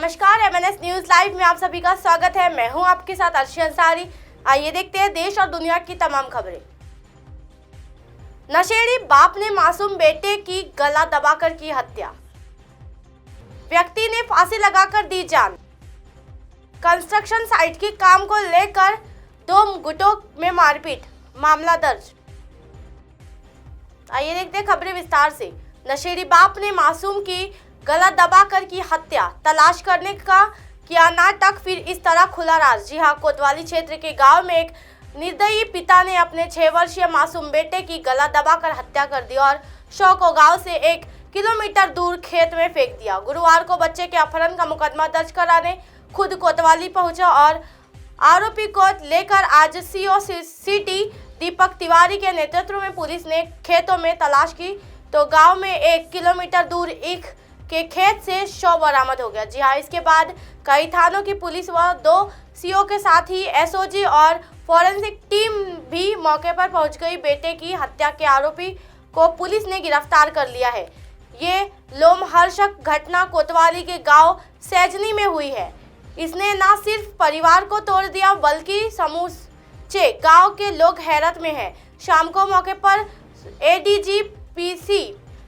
नमस्कार, MNS news live में आप सभी का स्वागत है। मैं हूं आपके साथ अर्शी अंसारी। आइए देखते हैं देश और दुनिया की तमाम खबरें। नशेड़ी बाप ने मासूम बेटे की गला दबाकर की हत्या, व्यक्ति ने फांसी लगाकर दी जान। कंस्ट्रक्शन साइट के काम को लेकर दो गुटों में मारपीट, मामला दर्ज। आइए देखते हैं खबरें विस्तार से। नशेड़ी बाप ने मासूम की गला दबाकर की हत्या, तलाश करने का किया नाटक, फिर इस तरह खुला राज। जी हां, कोतवाली क्षेत्र के गांव में एक निर्दयी पिता ने अपने 6 वर्षीय मासूम बेटे की गला दबाकर हत्या कर दी और शव को गांव से 1 किलोमीटर दूर खेत में फेंक दिया। गुरुवार को बच्चे के अपहरण का मुकदमा दर्ज कराने खुद कोतवाली पहुंचा और आरोपी को लेकर आज CO सिटी दीपक तिवारी के नेतृत्व में पुलिस ने खेतों में तलाश की तो गांव में 1 किलोमीटर दूर ईख के खेत से शव बरामद हो गया। जी हाँ, इसके बाद कई थानों की पुलिस व 2 CO के साथ ही SOG और फॉरेंसिक टीम भी मौके पर पहुंच गई। बेटे की हत्या के आरोपी को पुलिस ने गिरफ्तार कर लिया है। ये लोमहर्षक घटना कोतवाली के गांव सैजनी में हुई है। इसने न सिर्फ परिवार को तोड़ दिया बल्कि समूचे गांव के लोग हैरत में हैं। शाम को मौके पर ADG PC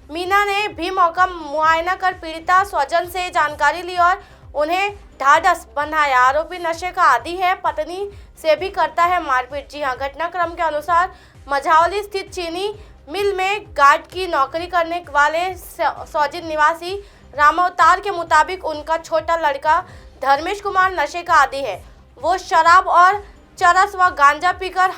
मीना ने भी मौका मुआयना कर पीड़िता स्वजन से जानकारी ली और उन्हें ढाढ़स बंधाया। आरोपी नशे का आदी है, पत्नी से भी करता है मारपीट। जी हां, घटनाक्रम के अनुसार मझावली स्थित चीनी मिल में गार्ड की नौकरी करने वाले सौजिन निवासी रामावतार के मुताबिक उनका छोटा लड़का धर्मेश कुमार नशे का आदी है। वो शराब और चरस व गांजा पीकर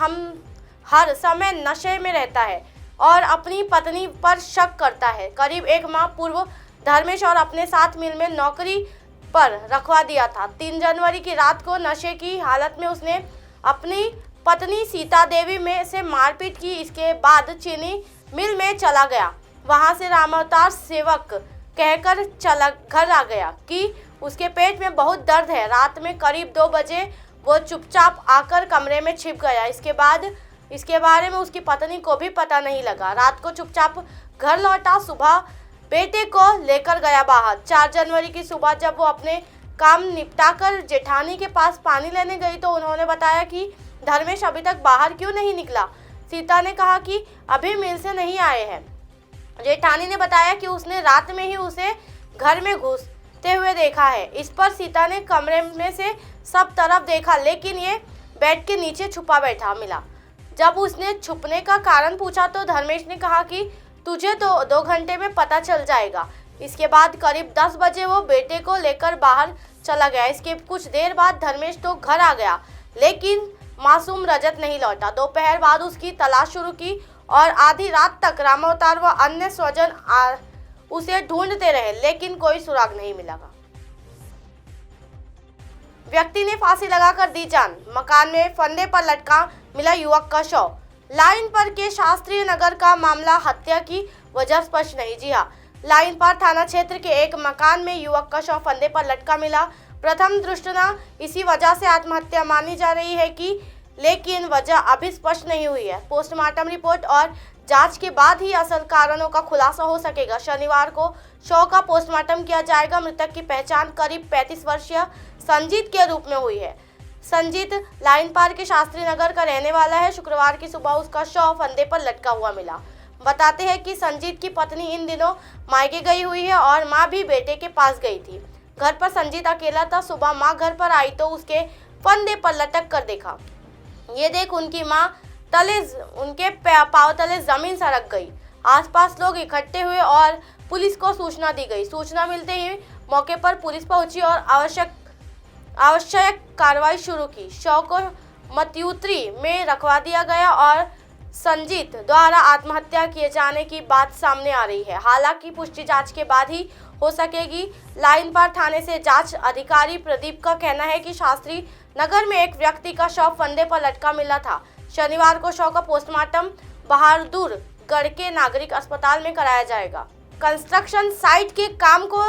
हर समय नशे में रहता है और अपनी पत्नी पर शक करता है। करीब 1 माह पूर्व धर्मेश और अपने साथ मिल में नौकरी पर रखवा दिया था। 3 जनवरी की रात को नशे की हालत में उसने अपनी पत्नी सीता देवी में से मारपीट की। इसके बाद चीनी मिल में चला गया। वहां से रामावतार सेवक कहकर घर आ गया कि उसके पेट में बहुत दर्द है। रात में करीब 2 बजे वो चुपचाप आकर कमरे में छिप गया। इसके बारे में उसकी पत्नी को भी पता नहीं लगा। रात को चुपचाप घर लौटा, सुबह बेटे को लेकर गया बाहर। 4 जनवरी की सुबह जब वो अपने काम निपटाकर जेठानी के पास पानी लेने गई तो उन्होंने बताया कि धर्मेश अभी तक बाहर क्यों नहीं निकला। सीता ने कहा कि अभी मिल से नहीं आए हैं। जेठानी ने बताया कि उसने रात में ही उसे घर में घुसते हुए देखा है। इस पर सीता ने कमरे में से सब तरफ देखा लेकिन ये बेड के नीचे छुपा बैठा मिला। जब उसने छुपने का कारण पूछा तो धर्मेश ने कहा कि तुझे तो 2 घंटे में पता चल जाएगा। इसके बाद करीब 10 बजे वो बेटे को लेकर बाहर चला गया। इसके कुछ देर बाद धर्मेश तो घर आ गया लेकिन मासूम रजत नहीं लौटा। दोपहर बाद उसकी तलाश शुरू की और आधी रात तक रामावतार व अन्य स्वजन उसे ढूंढते रहे लेकिन कोई सुराग नहीं मिला। व्यक्ति ने फांसी लगाकर दी जान, मकान में फंदे पर लटका मिला युवक का शव। लाइन पर के शास्त्रीय नगर का मामला, हत्या की वजह स्पष्ट नहीं। जी हां, लाइन पर थाना क्षेत्र के एक मकान में युवक का शव फंदे पर लटका मिला। प्रथम दृष्टया इसी वजह से आत्महत्या मानी जा रही है लेकिन वजह अभी स्पष्ट नहीं हुई है। पोस्टमार्टम रिपोर्ट और जांच के बाद ही असल कारणों का खुलासा हो सकेगा। शनिवार को शव का पोस्टमार्टम किया जाएगा। मृतक की पहचान करीब 35 वर्षीय संजीत के रूप में हुई है। संजीत लाइन पार के शास्त्री नगर का रहने वाला है। शुक्रवार की सुबह उसका शव फंदे पर लटका हुआ मिला। बताते हैं कि संजीत की पत्नी इन दिनों मायके गई हुई है और मां भी बेटे के पास गई थी। घर पर संजीत अकेला था। सुबह मां घर पर आई तो उसके फंदे पर लटक कर देखा। ये देख उनकी मां उनके पांव तले जमीन सरक गई। आसपास लोग इकट्ठे हुए और पुलिस को सूचना दी गई। सूचना मिलते ही मौके पर पुलिस पहुंची और आवश्यक कार्रवाई शुरू की। शव को मत्यूत्री में रखवा दिया गया और संजीत द्वारा आत्महत्या किए जाने की बात सामने आ रही है। हालांकि पुष्टि जांच के बाद ही हो सकेगी। लाइन पार थाने से जांच अधिकारी प्रदीप का कहना है कि शास्त्री नगर में एक व्यक्ति का शव फंदे पर लटका मिला था। शनिवार को शव का पोस्टमार्टम बहादुरगढ़ के नागरिक अस्पताल में कराया जाएगा। कंस्ट्रक्शन साइट के काम को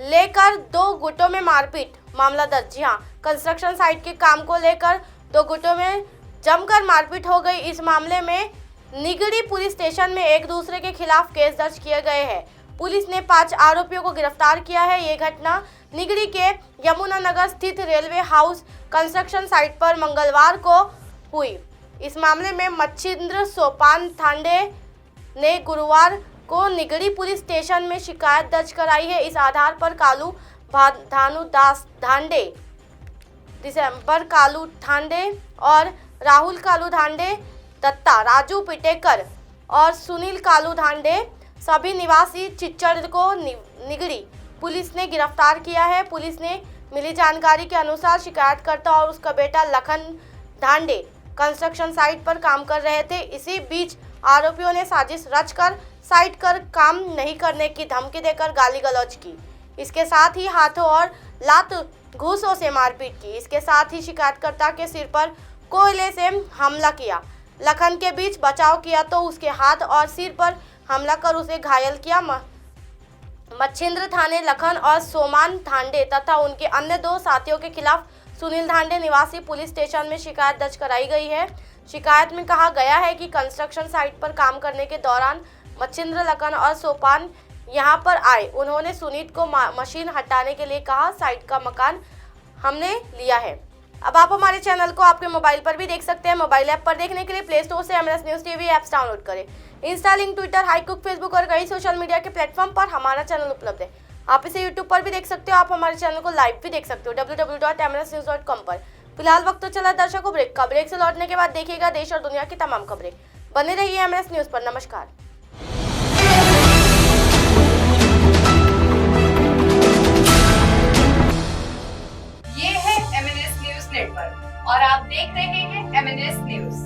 लेकर 2 गुटों में मारपीट, मामला दर्ज। जी हां, कंस्ट्रक्शन साइट के काम को लेकर 2 गुटों में जमकर मारपीट हो गई। इस मामले में निगड़ी पुलिस स्टेशन में एक दूसरे के खिलाफ केस दर्ज किए गए हैं। पुलिस ने 5 आरोपियों को गिरफ्तार किया है। ये घटना निगड़ी के यमुनानगर स्थित रेलवे हाउस कंस्ट्रक्शन साइट पर मंगलवार को हुई। इस मामले में मच्छिंद्र सोपान थांडे ने गुरुवार को निगड़ी पुलिस स्टेशन में शिकायत दर्ज कराई है। इस आधार पर कालू भानुदास धांडे, दिसंबर कालू धांडे और राहुल कालू धांडे, दत्ता राजू पिटेकर और सुनील कालू धांडे सभी निवासी चिच्चड़ को निगड़ी पुलिस ने गिरफ्तार किया है। पुलिस ने मिली जानकारी के अनुसार शिकायतकर्ता और उसका बेटा लखन धांडे कंस्ट्रक्शन साइट पर काम कर रहे थे। इसी बीच आरोपियों ने साजिश रचकर साइट पर काम नहीं करने की धमकी देकर गाली गलौज की। इसके साथ ही हाथों और लात घूसों से मारपीट की। इसके साथ ही शिकायतकर्ता के सिर पर कोयले से हमला किया। लखन के बीच बचाव किया तो उसके हाथ और सिर पर हमला कर उसे घायल किया। मच्छिंद्र थाने लखन और सोमान धांडे तथा उनके अन्य 2 साथियों के खिलाफ सुनील धांडे निवासी पुलिस स्टेशन में शिकायत दर्ज कराई गई है। शिकायत में कहा गया है कि कंस्ट्रक्शन साइट पर काम करने के दौरान मच्छिंद्र, लखन और सोपान यहां पर आए। उन्होंने सुनील को मशीन हटाने के लिए कहा। साइट का मकान हमने लिया है। अब आप हमारे चैनल को आपके मोबाइल पर भी देख सकते हैं। मोबाइल ऐप पर देखने के लिए प्ले स्टोर से MLS news TV apps download करें। इंस्टा, लिंक, ट्विटर, हाईकुक, फेसबुक और कई सोशल मीडिया के प्लेटफॉर्म पर हमारा चैनल उपलब्ध है। आप इसे यूट्यूब पर भी देख सकते हो। आप हमारे चैनल को लाइव भी देख सकते हो www.mlsnews.com पर। फिलहाल वक्त तो चला दर्शकों ब्रेक का। ब्रेक से लौटने के बाद देखिएगा देश और दुनिया की तमाम खबरें। बने रहिए MLS न्यूज़ पर। नमस्कार। ये है MLS न्यूज़ नेटवर्क और आप देख रहे हैं MLS न्यूज़।